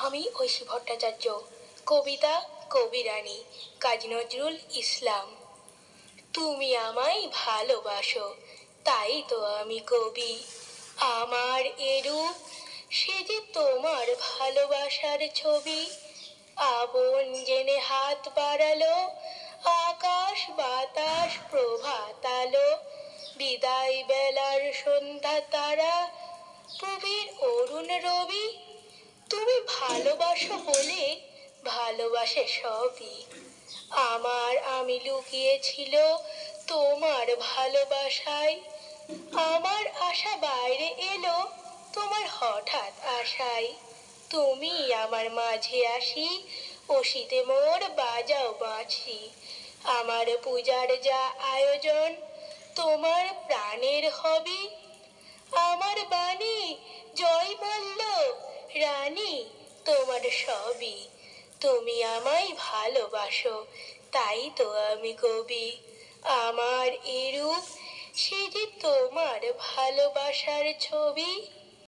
আমি ঐশী ভট্টাচার্য। কবিতা কবিরানী কাজী নজরুল ইসলাম। তুমি আমায় ভালোবাসো, তাই তো আমি কবি। আমার এরূপ সে যে তোমার ভালোবাসার ছবি। আপন জেনে হাত বাড়ালো, আকাশ বাতাস প্রভাত আলো। বিদায় বেলার সন্ধ্যা তারা, প্রবীর অরুণ রবি। তুমি ভালোবাসো বলে ভালোবাসে সবই। আমার আমি লুকিয়েছিল তোমার ভালোবাসায়। আমার আশা বাইরে এলো তোমার হঠাৎ আশায়। তুমি আমার মাঝে আসি, অসিতে মোর বাজাও বাঁশি। আমার পূজার যা আয়োজন তোমার প্রাণের হবি। আমার বাণী জয় বলল রানী, তোমার সবই। তুমি আমায় ভালোবাসো, তাই তো আমি কবি। আমার এরূপ সে যে তোমার ভালোবাসার ছবি।